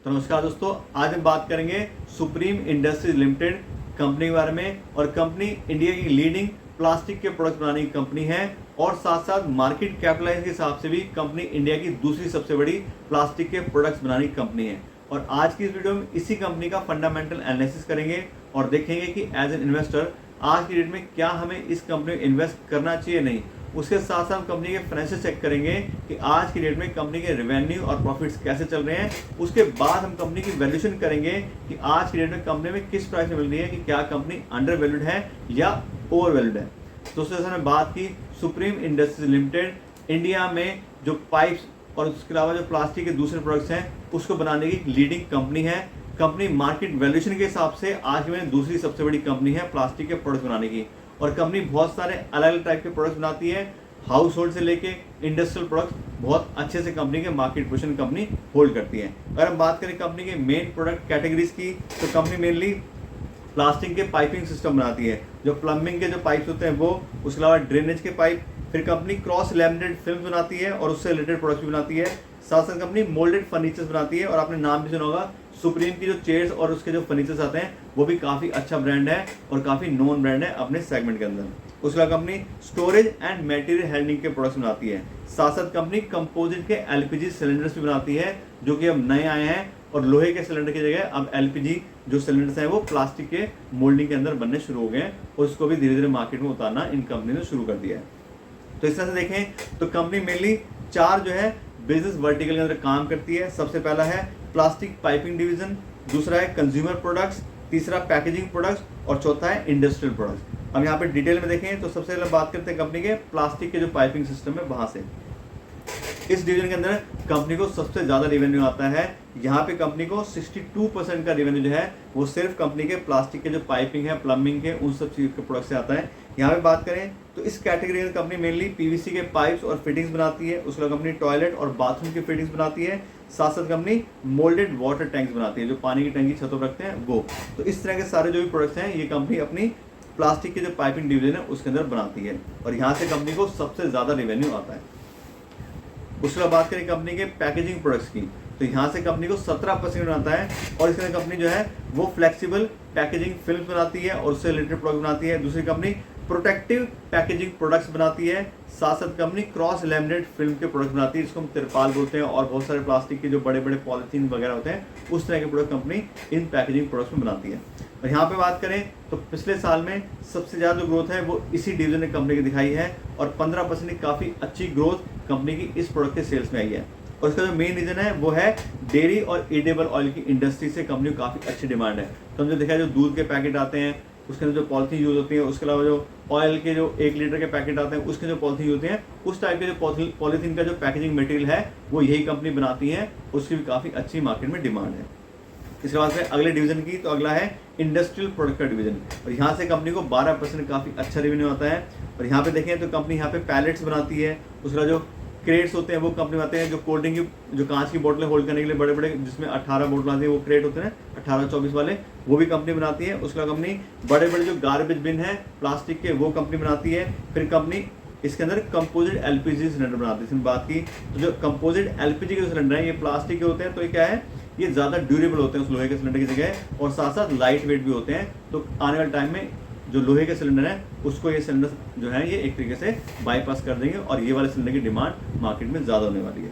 तो नमस्कार दोस्तों, आज हम बात करेंगे सुप्रीम इंडस्ट्रीज लिमिटेड कंपनी के बारे में। और कंपनी इंडिया की लीडिंग प्लास्टिक के प्रोडक्ट बनाने की कंपनी है और साथ साथ मार्केट कैपिटलाइजेशन के हिसाब से भी कंपनी इंडिया की दूसरी सबसे बड़ी प्लास्टिक के प्रोडक्ट्स बनाने की कंपनी है। और आज की इस वीडियो में इसी कंपनी का फंडामेंटल एनालिसिस करेंगे और देखेंगे कि एज एन इन्वेस्टर आज की डेट में क्या हमें इस कंपनी में इन्वेस्ट करना चाहिए नहीं। उसके साथ साथ कंपनी के फाइनेंशियल चेक करेंगे कि आज की डेट में कंपनी के रेवेन्यू और प्रॉफिट्स कैसे चल रहे हैं। उसके बाद हम कंपनी की वैल्यूएशन करेंगे कि आज की डेट में कंपनी में किस प्राइस में मिल रही है, कि क्या कंपनी अंडर वैल्यूड है या ओवर वैल्यूड है। दोस्तों, जैसे हमने बात की, सुप्रीम इंडस्ट्रीज लिमिटेड इंडिया में जो पाइप्स और उसके अलावा जो प्लास्टिक के दूसरे प्रोडक्ट्स हैं उसको बनाने की लीडिंग कंपनी है। कंपनी मार्केट वैल्यूएशन के हिसाब से आज में दूसरी सबसे बड़ी कंपनी है प्लास्टिक के प्रोडक्ट बनाने की। और कंपनी बहुत सारे अलग अलग टाइप के प्रोडक्ट्स बनाती है, हाउस होल्ड से लेके इंडस्ट्रियल प्रोडक्ट्स बहुत अच्छे से कंपनी के मार्केट पोजीशन कंपनी होल्ड करती है। अगर हम बात करें कंपनी के मेन प्रोडक्ट कैटेगरीज की, तो कंपनी मेनली प्लास्टिक के पाइपिंग सिस्टम बनाती है, जो प्लम्बिंग के जो पाइप्स होते हैं वो, उसके अलावा ड्रेनेज के पाइप। फिर कंपनी क्रॉस लैमिनेटेड फिल्म बनाती है और उससे रिलेटेड प्रोडक्ट्स भी बनाती है। साथ साथ कंपनी मोल्डेड फर्नीचर्स बनाती है और आपने नाम भी सुना होगा, सुप्रीम की जो चेयर्स और उसके जो फर्नीचर्स आते हैं वो भी काफ़ी अच्छा ब्रांड है और काफ़ी नोन ब्रांड है अपने सेगमेंट के अंदर। उसके अलावा company storage and material handling के प्रोडक्ट्स बनाती है। साथ साथ कंपनी कंपोजिट के एलपीजी सिलेंडर्स भी बनाती है, जो कि अब नए आए हैं और लोहे के सिलेंडर की जगह अब एलपीजी जो सिलेंडर्स हैं वो प्लास्टिक के मोल्डिंग के अंदर बनने शुरू हो गए हैं और उसको भी धीरे धीरे मार्केट में उतारना इन कंपनी ने शुरू कर दिया है। तो इस तरह से देखें तो कंपनी मेनली 4 जो है बिजनेस वर्टिकल के अंदर काम करती है। सबसे पहला है प्लास्टिक पाइपिंग डिवीजन, दूसरा है कंज्यूमर प्रोडक्ट्स, तीसरा पैकेजिंग प्रोडक्ट्स और चौथा है इंडस्ट्रियल प्रोडक्ट्स। हम यहाँ पे डिटेल में देखें तो सबसे पहले बात करते हैं कंपनी के प्लास्टिक के जो पाइपिंग सिस्टम है वहाँ से। इस डिवीजन के अंदर कंपनी को सबसे ज़्यादा रेवेन्यू आता है। यहाँ पे कंपनी को 62% का रेवेन्यू जो है वो सिर्फ कंपनी के प्लास्टिक के जो पाइपिंग है, प्लम्बिंग के, उन सब चीज़ के प्रोडक्ट से आता है। यहाँ पे बात करें तो इस कैटेगरी में कंपनी मेनली पीवीसी के पाइप्स और फिटिंग्स बनाती है। उसके अलावा कंपनी टॉयलेट और बाथरूम की फिटिंग्स बनाती है। साथ साथ कंपनी मोल्डेड वाटर टैंक्स बनाती है, जो पानी की टंकी छतों पर रखते हैं वो। तो इस तरह के सारे जो भी प्रोडक्ट्स हैं ये कंपनी अपनी प्लास्टिक के जो पाइपिंग डिवीजन है उसके अंदर बनाती है और यहाँ से कंपनी को सबसे ज़्यादा रेवेन्यू आता है। उसके बाद बात करें कंपनी के पैकेजिंग प्रोडक्ट्स की, तो यहाँ से कंपनी को 17% आता है और इसके अंदर कंपनी जो है वो फ्लेक्सिबल पैकेजिंग फिल्म बनाती है और उससे रिलेटेड प्रोडक्ट बनाती है। दूसरी कंपनी प्रोटेक्टिव पैकेजिंग प्रोडक्ट्स बनाती है। साथ साथ कंपनी क्रॉस लैमिनेट फिल्म के प्रोडक्ट बनाती है, जिसको हम तिरपाल बोलते हैं, और बहुत सारे प्लास्टिक के जो बड़े बड़े पॉलीथीन वगैरह होते हैं उस तरह के प्रोडक्ट कंपनी इन पैकेजिंग प्रोडक्ट्स में बनाती है। और यहाँ पे बात करें तो पिछले साल में सबसे ज़्यादा जो ग्रोथ है वो इसी डिवीजन ने कंपनी की दिखाई है और 15% की काफ़ी अच्छी ग्रोथ कंपनी की इस प्रोडक्ट के सेल्स में आई है। और इसका जो मेन रीज़न है वो है डेयरी और एडिबल ऑयल की इंडस्ट्री से कंपनी को काफ़ी अच्छी डिमांड है। तो हम जो देखा है, जो दूध के पैकेट आते हैं उसके अंदर जो पॉलिथीन यूज़ होती है, उसके अलावा जो ऑयल के जो 1 लीटर के पैकेट आते हैं उसके जो पॉलिथीन होते हैं, उस टाइप के जो पॉलिथीन का जो पैकेजिंग मटेरियल है वो यही कंपनी बनाती है। उसकी भी काफ़ी अच्छी मार्केट में डिमांड है। इसके बाद में अगले डिवीजन की, तो अगला है इंडस्ट्रियल प्रोडक्ट का डिवीजन और यहाँ से कंपनी को 12% काफ़ी अच्छा रेवेन्यू आता है। और यहाँ पे देखें तो कंपनी यहाँ पे पैलेट्स बनाती है। उसका जो क्रेट्स होते हैं वो कंपनी बनाते हैं, जो कोल्ड ड्रिंक की जो कांच की बोतलें होल्ड करने के लिए बड़े बड़े जिसमें 18 बोतल आती है वो क्रेट होते हैं 18-24 वाले, वो भी कंपनी बनाती है। उसका कंपनी बड़े बड़े जो गार्बेज बिन है प्लास्टिक के वो कंपनी बनाती है। फिर कंपनी इसके अंदर कंपोजिट एलपीजी सिलेंडर बनाती है। इसमें बात की तो जो कंपोजिट एलपीजी के जो सिलेंडर हैं ये प्लास्टिक के होते हैं, तो ये क्या है, ये ज़्यादा ड्यूरेबल होते हैं उस लोहे के सिलेंडर की जगह और साथ साथ लाइट वेट भी होते हैं। तो आने वाले टाइम में जो लोहे के सिलेंडर है उसको ये सिलेंडर जो है ये एक तरीके से बाईपास कर देंगे और ये वाले सिलेंडर की डिमांड मार्केट में ज़्यादा होने वाली है।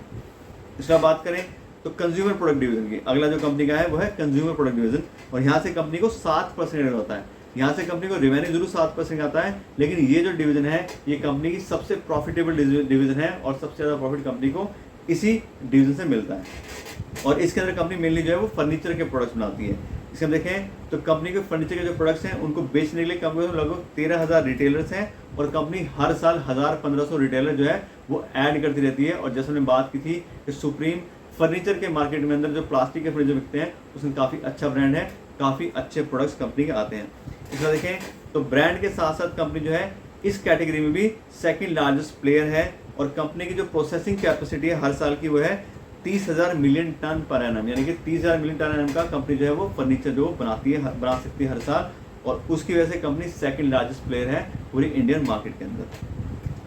इसका बात करें तो कंज्यूमर प्रोडक्ट डिवीजन की, अगला जो कंपनी का है वो है कंज्यूमर प्रोडक्ट डिवीजन और यहाँ से कंपनी को 7% होता है। यहाँ से कंपनी को रेवेन्यू जरूर 7% आता है, लेकिन ये जो डिवीजन है ये कंपनी की सबसे प्रॉफिटेबल डिवीजन है और सबसे ज़्यादा प्रॉफिट कंपनी को इसी डिवीजन से मिलता है। और इसके अंदर कंपनी मेनली जो है वो फर्नीचर के प्रोडक्ट्स बनाती है। इसमें देखें तो कंपनी के फर्नीचर के जो प्रोडक्ट्स हैं उनको बेचने के लिए कंपनी में लगभग 13,000 रिटेलर्स हैं और कंपनी हर साल 1,000-1,500 रिटेलर जो है वो ऐड करती रहती है। और जैसे हमने बात की थी कि सुप्रीम फर्नीचर के मार्केट में अंदर जो प्लास्टिक के फर्नीचर बिकते हैं उसमें काफ़ी अच्छा ब्रांड है, काफ़ी अच्छे प्रोडक्ट्स कंपनी के आते हैं। इसमें देखें तो ब्रांड के साथ साथ कंपनी जो है इस कैटेगरी में भी सेकेंड लार्जेस्ट प्लेयर है और कंपनी की जो प्रोसेसिंग कैपेसिटी है हर साल की वो है 30,000 मिलियन टन पर एनम, यानी कि 30,000 मिलियन टन एनम का कंपनी जो है वो फर्नीचर जो बना सकती है हर साल और उसकी वजह से कंपनी सेकंड लार्जेस्ट प्लेयर है पूरी इंडियन मार्केट के अंदर।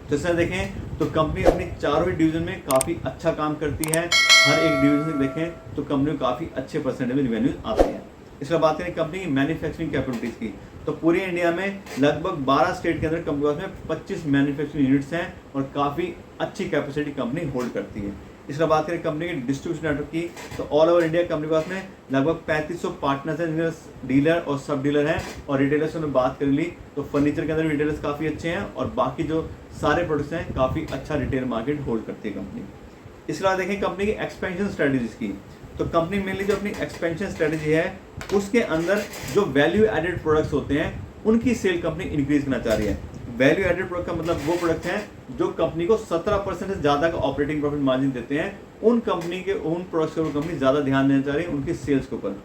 तो इसमें देखें तो कंपनी अपनी चारों ही डिवीजन में काफ़ी अच्छा काम करती है। हर एक डिवीजन से देखें तो कंपनी को काफ़ी अच्छे परसेंटेज में रिवेन्यूज आते हैं। इसके बाद बात करें कंपनी की मैन्युफैक्चरिंग कैपेबिलिटीज़ की, तो पूरे इंडिया में लगभग 12 स्टेट के अंदर कंपनी के पास में 25 मैन्युफैक्चरिंग यूनिट्स हैं और काफ़ी अच्छी कैपेसिटी कंपनी होल्ड करती है। इसके बाद करें कंपनी के डिस्ट्रीब्यूशन नेटवर्क की, तो ऑल ओवर इंडिया कंपनी के पास में लगभग 3500 पार्टनर्स हैं, जिनमें डीलर और सब डीलर हैं। और रिटेलर्स में बात कर ली तो फर्नीचर के अंदर रिटेलर्स काफ़ी अच्छे हैं और बाकी जो सारे प्रोडक्ट्स हैं काफ़ी अच्छा रिटेल मार्केट होल्ड करती है कंपनी। इसके बाद देखें कंपनी की एक्सपेंशन स्ट्रेटजीज की, तो कंपनी मेनली जो अपनी एक्सपेंशन स्ट्रेटजी है उसके अंदर जो वैल्यू एडेड प्रोडक्ट्स होते हैं उनकी सेल कंपनी इंक्रीज करना चाह रही है। वैल्यू एडेड प्रोडक्ट का मतलब वो प्रोडक्ट हैं जो कंपनी को 17% से ज़्यादा का ऑपरेटिंग प्रॉफिट मार्जिन देते हैं। उन कंपनी के उन प्रोडक्ट्स के ऊपर कंपनी ज़्यादा ध्यान देना चाह रही है, उनकी सेल्स के ऊपर।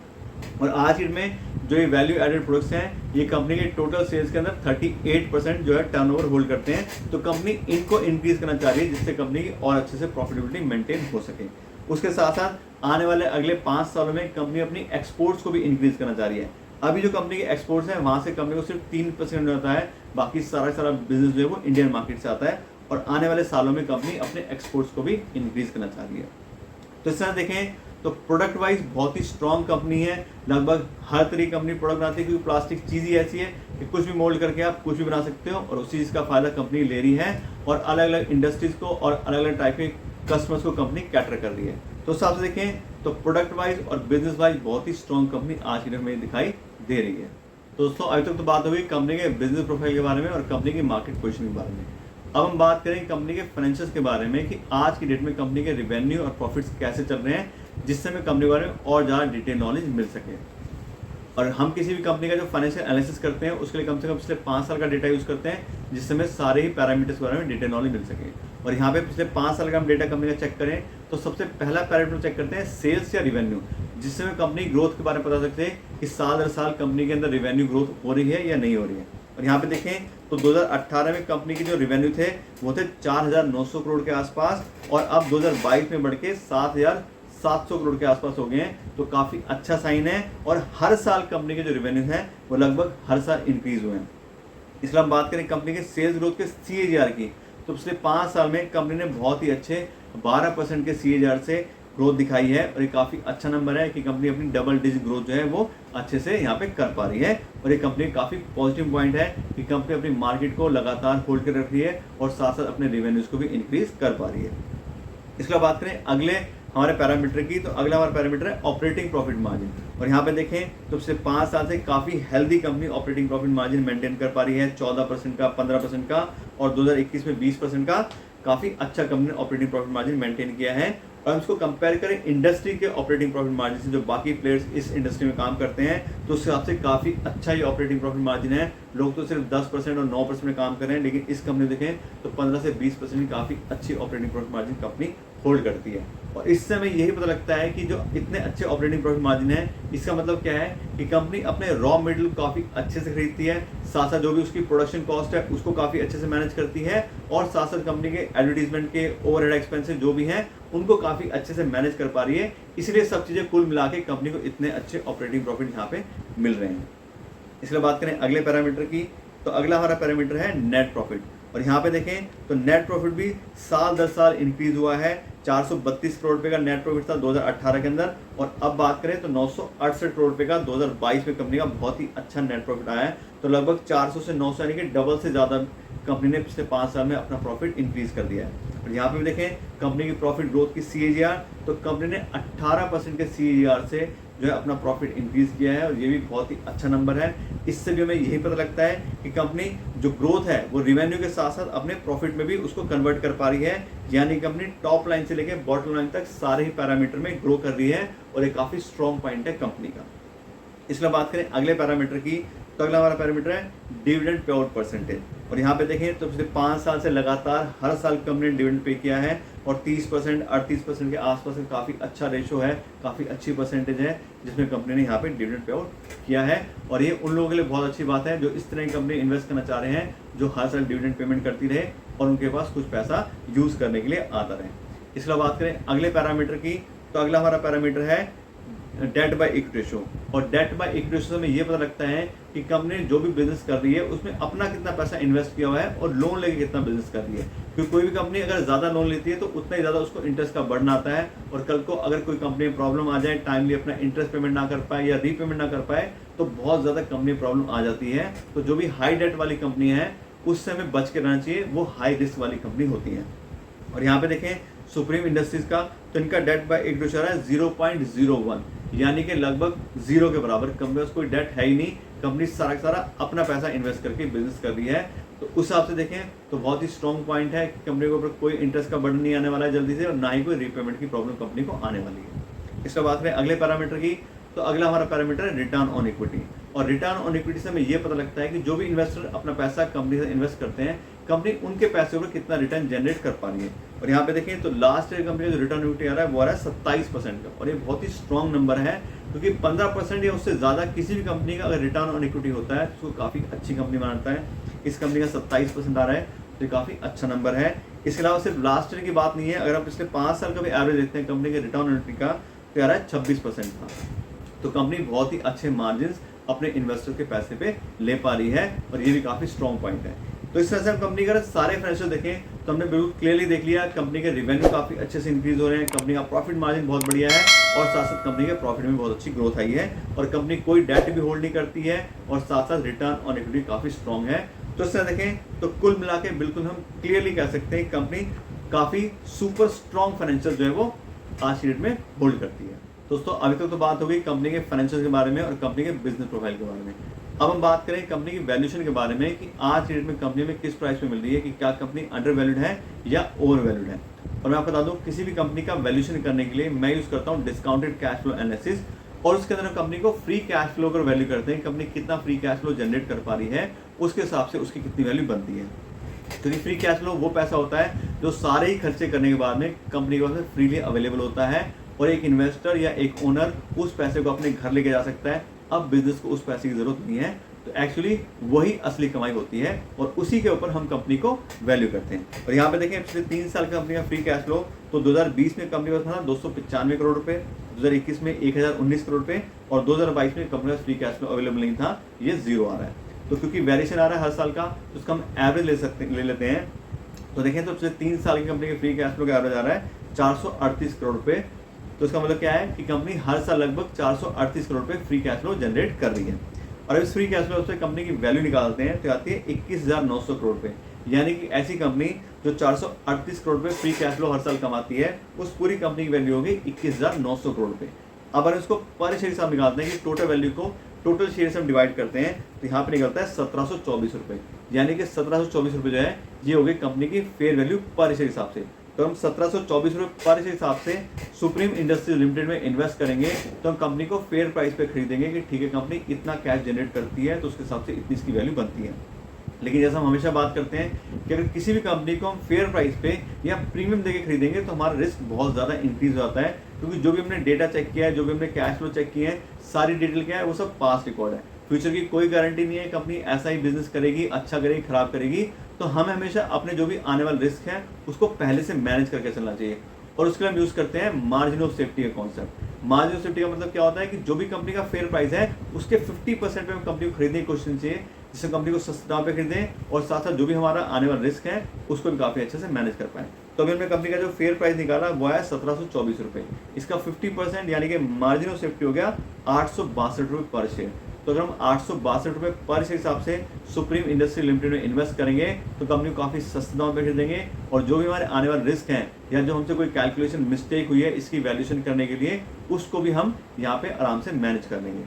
और आज की डेट में जो ये वैल्यू एडेड प्रोडक्ट्स हैं ये कंपनी के टोटल सेल्स के अंदर 38% जो है टर्नओवर होल्ड करते हैं। तो कंपनी इनको इंक्रीज करना चाह रही है जिससे कंपनी की और अच्छे से प्रॉफिटेबिलिटी मेंटेन हो सके। उसके साथ साथ आने वाले अगले 5 सालों में कंपनी अपनी एक्सपोर्ट्स को भी इंक्रीज करना चाह रही है। अभी जो कंपनी के एक्सपोर्ट्स हैं वहाँ से कंपनी को सिर्फ 3% होता है, बाकी सारा बिजनेस जो है वो इंडियन मार्केट से आता है। और आने वाले सालों में कंपनी अपने एक्सपोर्ट्स को भी इंक्रीज करना चाह रही है। तो इस तरह देखें तो प्रोडक्ट वाइज बहुत ही स्ट्रॉन्ग कंपनी है। लगभग हर तरह की कंपनी प्रोडक्ट बनाती है, क्योंकि प्लास्टिक चीज़ ही ऐसी है कि कुछ भी मोल्ड करके आप कुछ भी बना सकते हो और उसी चीज़ का फायदा कंपनी ले रही है और अलग अलग इंडस्ट्रीज को और अलग अलग टाइप के कस्टमर्स को कंपनी कैटर कर रही है। तो उस हिसाब से देखें तो प्रोडक्ट वाइज और बिजनेस वाइज बहुत ही स्ट्रॉन्ग कंपनी आज की डेट में दिखाई दे रही है। तो दोस्तों अभी तक तो बात हो गई कंपनी के बिजनेस प्रोफाइल के बारे में और कंपनी की मार्केट पोजीशन के बारे में। अब हम बात करें कंपनी के फाइनेंशियल्स के बारे में कि आज की डेट में कंपनी के रिवेन्यू और प्रॉफिट्स कैसे चल रहे हैं, जिससे हमें कंपनी के बारे में और ज़्यादा डिटेल नॉलेज मिल सके। और हम किसी भी कंपनी का जो फाइनेंशियल एनालिसिस करते हैं उसके लिए कम से कम पिछले 5 साल का डेटा यूज़ करते हैं, जिससे हमें सारे ही पैरामीटर्स के बारे में डिटेल नॉलेज मिल सके। और यहाँ पे पिछले 5 साल का हम डेटा कंपनी का चेक करें तो सबसे पहला पैरामीटर चेक करते हैं सेल्स या रिवेन्यू, जिससे हमें कंपनी ग्रोथ के बारे में पता सकते हैं कि साल दर साल कंपनी के अंदर रिवेन्यू ग्रोथ हो रही है या नहीं हो रही है। और यहाँ पे देखें तो 2018 में कंपनी के जो रिवेन्यू थे वो थे 4,900 करोड़ के आसपास और अब 2022 में बढ़ के 7,700 करोड़ के आसपास हो गए हैं। तो काफ़ी अच्छा साइन है और हर साल कंपनी के जो रिवेन्यू हैं वो लगभग हर साल इंक्रीज हुए हैं। इसलिए हम बात करें कंपनी के सेल्स ग्रोथ के CAGR की, तो पिछले 5 साल में कंपनी ने बहुत ही अच्छे 12% के CAGR से ग्रोथ दिखाई है और ये काफ़ी अच्छा नंबर है कि कंपनी अपनी डबल डिजिट ग्रोथ जो है वो अच्छे से यहाँ पे कर पा रही है। और ये कंपनी काफ़ी पॉजिटिव पॉइंट है कि कंपनी अपनी मार्केट को लगातार होल्ड कर रख रही है और साथ साथ अपने रेवेन्यूज़ को भी इंक्रीज कर पा रही है। इसके बाद बात करें अगले हमारे पैरामीटर की, तो अगला हमारा पैरामीटर है ऑपरेटिंग प्रॉफिट मार्जिन। और यहाँ पे देखें तो पिछले 5 साल से काफ़ी healthy company operating profit margin maintain कर पा रही है, 14% का, 15% का और 2021 में 20% का। काफ़ी अच्छा कंपनी ने ऑपरेटिंग प्रॉफिट मार्जिन मेंटेन किया है। और हम इसको कंपेयर करें इंडस्ट्री के ऑपरेटिंग प्रॉफिट मार्जिन से, जो बाकी प्लेयर्स इस इंडस्ट्री में काम करते हैं, तो उस हिसाब से काफ़ी अच्छा ही ऑपरेटिंग प्रॉफिट मार्जिन है। लोग तो सिर्फ 10% और 9% में काम कर रहे हैं, लेकिन इस कंपनी देखें तो 15 से 20% की काफ़ी अच्छी operating profit margin company hold करती है। और इससे हमें यही पता लगता है कि जो इतने अच्छे ऑपरेटिंग प्रॉफिट मार्जिन है, इसका मतलब क्या है कि कंपनी अपने रॉ मटेरियल को काफ़ी अच्छे से खरीदती है, साथ साथ जो भी उसकी प्रोडक्शन कॉस्ट है उसको काफ़ी अच्छे से मैनेज करती है और साथ साथ कंपनी के एडवर्टीजमेंट के ओवरहेड एक्सपेंसेस जो भी हैं उनको काफ़ी अच्छे से मैनेज कर पा रही है। इसलिए सब चीज़ें कुल मिला के कंपनी को इतने अच्छे ऑपरेटिंग प्रॉफिट यहाँ पे मिल रहे हैं। इसलिए बात करें अगले पैरामीटर की, तो अगला हमारा पैरामीटर है नेट प्रॉफिट। और यहाँ पे देखें तो नेट प्रॉफिट भी साल दर साल इंक्रीज हुआ है। 432 करोड़ रुपये का नेट प्रॉफिट था 2018 के अंदर और अब बात करें तो 968 करोड़ रुपये का 2022 में कंपनी का बहुत ही अच्छा नेट प्रॉफिट आया है। तो लगभग 400 से 900 यानी कि डबल से ज़्यादा कंपनी ने पिछले 5 साल में अपना प्रॉफिट इंक्रीज कर दिया है। और यहाँ पे भी देखें कंपनी की प्रॉफिट ग्रोथ की CAGR, तो कंपनी ने 18% के CAGR से जो है अपना प्रॉफिट इंक्रीज किया है और ये भी बहुत ही अच्छा नंबर है। इससे भी हमें यही पता लगता है कि कंपनी जो ग्रोथ है वो रिवेन्यू के साथ साथ अपने प्रॉफिट में भी उसको कन्वर्ट कर पा रही है, यानी कंपनी टॉप लाइन से लेकर बॉटम लाइन तक सारे ही पैरामीटर में ग्रो कर रही है और ये काफ़ी स्ट्रॉन्ग पॉइंट है कंपनी का। इसलिए बात करें अगले पैरामीटर की, तो अगला हमारा पैरामीटर है डिविडेंड पे आउट परसेंटेज। और यहाँ पे देखें तो पिछले 5 साल से लगातार हर साल कंपनी ने डिविडेंड पे किया है और 30% 38% के आसपास का काफ़ी अच्छा रेशो है, काफ़ी अच्छी परसेंटेज है जिसमें कंपनी ने यहाँ पे डिविडेंड पे आउट किया है। और ये उन लोगों के लिए बहुत अच्छी बात है जो इस तरह की कंपनी इन्वेस्ट करना चाह रहे हैं, जो हर साल डिविडेंड पेमेंट करती रहे और उनके पास कुछ पैसा यूज़ करने के लिए आता रहे। इसके बाद बात करें अगले पैरामीटर की, तो अगला हमारा पैरामीटर है डेट बाय इक्विटी रेशो, और डेट बाय इक्विटी रेशो में ये पता लगता है कि कंपनी जो भी बिजनेस कर रही है उसमें अपना कितना पैसा इन्वेस्ट किया हुआ है और लोन लेके कितना बिजनेस कर रही है। क्योंकि कोई भी कंपनी अगर ज़्यादा लोन लेती है तो उतना ही ज़्यादा उसको इंटरेस्ट का बर्डन आता है, और कल को अगर कोई कंपनी में प्रॉब्लम आ जाए, टाइमली अपना इंटरेस्ट पेमेंट ना कर पाए या रीपेमेंट ना कर पाए, तो बहुत ज़्यादा कंपनी प्रॉब्लम आ जाती है। तो जो भी हाई डेट वाली कंपनी है उससे हमें बच के रहना चाहिए, वो हाई रिस्क वाली कंपनी होती है। और यहाँ पे देखें सुप्रीम इंडस्ट्रीज का, तो इनका डेट बाय इक्विटी रेशियो है 0.01, यानी कि लगभग 0 के बराबर। कंपनी में कोई डेट है ही नहीं, कंपनी सारा सारा अपना पैसा इन्वेस्ट करके बिजनेस कर रही है। तो उस हिसाब से देखें तो बहुत ही स्ट्रॉन्ग पॉइंट है, कंपनी के ऊपर कोई इंटरेस्ट का बर्डन नहीं आने वाला है जल्दी से, और ना ही कोई रीपेमेंट की प्रॉब्लम कंपनी को आने वाली है। इसके बात करें अगले पैरामीटर की, तो अगला हमारा पैरामीटर है रिटर्न ऑन इक्विटी। और रिटर्न ऑन इक्विटी से हमें ये पता लगता है कि जो भी इन्वेस्टर अपना पैसा कंपनी से इन्वेस्ट करते हैं, कंपनी उनके पैसे पर कितना रिटर्न जनरेट कर पा रही है। और यहाँ पे देखें तो लास्ट ईयर कंपनी का जो रिटर्न इक्विटी आ रहा है वो आ रहा है 27% का, और ये बहुत ही स्ट्रॉन्ग नंबर है, क्योंकि 15% या उससे ज़्यादा किसी भी कंपनी का अगर रिटर्न ऑन इक्विटी होता है तो काफ़ी अच्छी कंपनी बनाता है। इस कंपनी का 27% आ रहा है, तो ये काफ़ी अच्छा नंबर है। इसके अलावा सिर्फ लास्ट ईयर की बात नहीं है, अगर आप पिछले 5 साल का भी एवरेज देखते हैं कंपनी के रिटर्न ऑन इक्विटी का, तो आ रहा है 26% का। तो कंपनी बहुत ही अच्छे मार्जिन अपने इन्वेस्टर के पैसे पे ले पा रही है, और ये भी काफ़ी स्ट्रॉन्ग पॉइंट है। तो इस तरह से हम कंपनी का सारे फाइनेंशियल देखें तो हमने बिल्कुल क्लियरली देख लिया, कंपनी के रेवेन्यू काफ़ी अच्छे से इंक्रीज हो रहे हैं, कंपनी का प्रॉफिट मार्जिन बहुत बढ़िया है, और साथ साथ कंपनी के प्रॉफिट में बहुत अच्छी ग्रोथ आई है, और कंपनी कोई डेट भी होल्ड नहीं करती है, और साथ साथ रिटर्न ऑन इक्विटी काफ़ी स्ट्रॉन्ग है। तो इस तरह देखें तो कुल मिला के बिल्कुल हम क्लियरली कह सकते हैं कंपनी काफ़ी सुपर स्ट्रॉन्ग फाइनेंशियल जो है वो आज की डेट में होल्ड करती है। दोस्तों अभी तक तो बात हो गई कंपनी के फाइनेंशियल के बारे में और कंपनी के बिजनेस प्रोफाइल के बारे में। अब हम बात करें कंपनी की वैल्यूएशन के बारे में कि आज की डेट में कंपनी में किस प्राइस पे मिल रही है, कि क्या कंपनी अंडर वैल्यूड है या ओवर वैल्यूड है। और मैं आपको बता दूं किसी भी कंपनी का वैल्यूएशन करने के लिए मैं यूज करता हूं डिस्काउंटेड कैश फ्लो एनालिसिस, और उसके अंदर कंपनी को फ्री कैश फ्लो कर वैल्यू करते हैं, कंपनी कितना फ्री कैश फ्लो जनरेट कर पा रही है, उसके हिसाब से उसकी कितनी वैल्यू बनती है। क्योंकि फ्री कैश फ्लो वो पैसा होता है जो सारे ही खर्चे करने के बाद में कंपनी के पास फ्रीली अवेलेबल होता है, और एक इन्वेस्टर या एक ओनर उस पैसे को अपने घर लेके जा सकता है। अब बिजनेस को उस पैसे की जरूरत नहीं है, तो एक्चुअली वही असली कमाई होती है, और उसी के ऊपर हम कंपनी को वैल्यू करते हैं। और यहाँ पे देखें पिछले 3 साल की कंपनी का फ्री कैश फ्लो, तो 2020 में कंपनी का था 295 करोड़ रुपए, 2021 में 1019 करोड़ रुपए, और 2022 में कंपनी का फ्री कैश फ्लो अवेलेबल नहीं था, ये 0 आ रहा है। तो क्योंकि वेरिएशन आ रहा है हर साल का, तो उसका हम एवरेज ले लेते हैं। तो देखें तो पिछले 3 साल की कंपनी के फ्री कैश फ्लो का एवरेज आ रहा है 438 करोड़ रुपए। तो इसका मतलब क्या है कि कंपनी हर साल लगभग 438 करोड़ रुपए फ्री कैश फ्लो जनरेट कर रही है। और अब इस फ्री कैश फ्लो से कंपनी की वैल्यू निकालते हैं तो आती है 21,900 करोड़ रुपए, यानी कि ऐसी कंपनी जो 438 करोड़ रुपए फ्री कैश फ्लो हर साल कमाती है, उस पूरी कंपनी की वैल्यू होगी 21,900 करोड़ रुपए। अब अगर इसको पर शेयर हिसाब निकालते हैं कि टोटल वैल्यू को टोटल शेयर से हम डिवाइड करते हैं, तो यहाँ पे निकलता है 1724 रुपए, यानी कि 1724 रुपए जो है ये हो गई कंपनी की फेयर वैल्यू पर शेयर हिसाब से। तो हम 1724 रुपये पर शेयर हिसाब से सुप्रीम इंडस्ट्रीज लिमिटेड में इन्वेस्ट करेंगे, तो हम कंपनी को फेयर प्राइस पे खरीदेंगे कि ठीक है कंपनी इतना कैश जनरेट करती है तो उसके हिसाब से इतनी इसकी वैल्यू बनती है। लेकिन जैसा हम हमेशा बात करते हैं कि अगर किसी भी कंपनी को हम फेयर प्राइस पे या प्रीमियम देके खरीदेंगे तो हमारा रिस्क बहुत ज़्यादा इंक्रीज हो जाता है, क्योंकि जो भी हमने डेटा चेक किया है, जो भी हमने कैश फ्लो चेक किए हैं, सारी डिटेल क्या है वो सब पास्ट रिकॉर्ड है। फ्यूचर की कोई गारंटी नहीं है, कंपनी ऐसा ही बिजनेस करेगी, अच्छा करेगी, खराब करेगी। तो हमें हमेशा अपने जो भी आने वाले रिस्क है उसको पहले से मैनेज करके चलना चाहिए, और उसके लिए हम यूज़ करते हैं मार्जिन ऑफ सेफ्टी का कॉन्सेप्ट। मार्जिन ऑफ सेफ्टी का मतलब क्या होता है कि जो भी कंपनी का फेयर प्राइस है उसके 50% पे हम कंपनी को खरीदने की कोशिश चाहिए, जिससे कंपनी को सस्ते दाम पे खरीदें, और साथ साथ जो भी हमारा आने वाला रिस्क है उसको भी काफ़ी अच्छे से मैनेज कर पाएँ। तो अभी हमने कंपनी का जो फेयर प्राइस निकाला वो है 1724 रुपये, इसका 50% यानी कि मार्जिन ऑफ सेफ्टी हो गया 862 रुपये पर शेयर। तो अगर हम 862 रुपये पर शेयर हिसाब से सुप्रीम इंडस्ट्री लिमिटेड में इन्वेस्ट करेंगे तो कंपनी को काफ़ी सस्ते दाम पे खरीदेंगे, और जो भी हमारे आने वाले रिस्क हैं या जो हमसे कोई कैलकुलेशन मिस्टेक हुई है इसकी वैल्यूएशन करने के लिए, उसको भी हम यहाँ पे आराम से मैनेज कर लेंगे।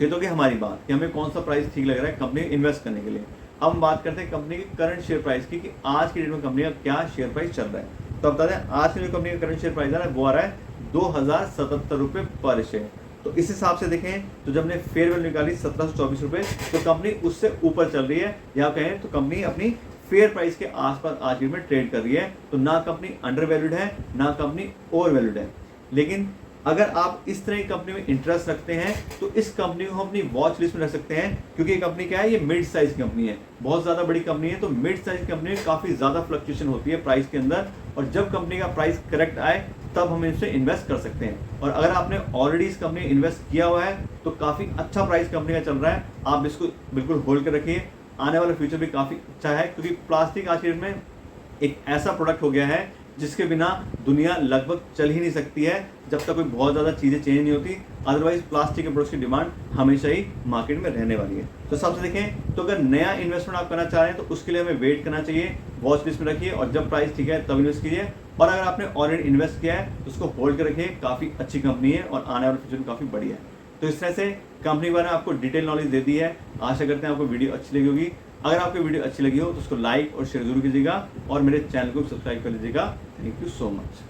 ये तो कि हमारी बात कि हमें कौन सा प्राइस ठीक लग रहा है कंपनी इन्वेस्ट करने के लिए। अब हम बात करते हैं कंपनी की करंट शेयर प्राइस की, कि आज की डेट में कंपनी का क्या शेयर प्राइस चल रहा है। तो बता दें आज की जो कंपनी का करंट शेयर प्राइस आ रहा है वो आ रहा है 2077 रुपये पर शेयर। तो इस हिसाब से देखें तो जब हमने फेयर वैल्यू निकाली 1724 रुपये, तो कंपनी उससे ऊपर चल रही है, या कहें तो कंपनी अपनी फेयर प्राइस के आसपास आज में ट्रेड कर रही है। तो ना कंपनी अंडर वैल्यूड है ना कंपनी ओवर वैल्यूड है। लेकिन अगर आप इस तरह की कंपनी में इंटरेस्ट रखते हैं तो इस कंपनी को हम अपनी वॉच लिस्ट में रख सकते हैं, क्योंकि ये कंपनी क्या है, ये मिड साइज कंपनी है, बहुत ज़्यादा बड़ी कंपनी है। तो मिड साइज कंपनी में काफ़ी ज़्यादा फ्लक्चुएशन होती है प्राइस के अंदर, और जब कंपनी का प्राइस करेक्ट आए तब हम इसमें इन्वेस्ट कर सकते हैं। और अगर आपने ऑलरेडी इस कंपनी में इन्वेस्ट किया हुआ है तो काफ़ी अच्छा प्राइस कंपनी का चल रहा है, आप इसको बिल्कुल होल्ड कर रखिए। आने वाला फ्यूचर भी काफ़ी अच्छा है, क्योंकि प्लास्टिक आज के डेट में एक ऐसा प्रोडक्ट हो गया है जिसके बिना दुनिया लगभग चल ही नहीं सकती है जब तक कोई बहुत ज़्यादा चीज़ें चेंज नहीं होती। अदरवाइज प्लास्टिक के प्रोडक्ट्स की डिमांड हमेशा ही मार्केट में रहने वाली है। तो सबसे देखें, तो अगर नया इन्वेस्टमेंट आप करना चाह रहे हैं तो उसके लिए हमें वेट करना चाहिए, वॉच लिस्ट में रखिए और जब प्राइस ठीक है तब इन्वेस्ट कीजिए। और अगर आपने ऑलरेडी इन्वेस्ट किया है तो उसको होल्ड कर रखिए, काफ़ी अच्छी कंपनी है और आने वाले फ्यूचर में काफ़ी बढ़िया है। तो इस तरह से कंपनी के बारे में आपको डिटेल नॉलेज दे दी है। आशा करते हैं आपको वीडियो अच्छी लगी होगी। अगर आपको वीडियो अच्छी लगी हो तो उसको लाइक और शेयर जरूर कीजिएगा और मेरे चैनल को सब्सक्राइब कर लीजिएगा। Thank you so much.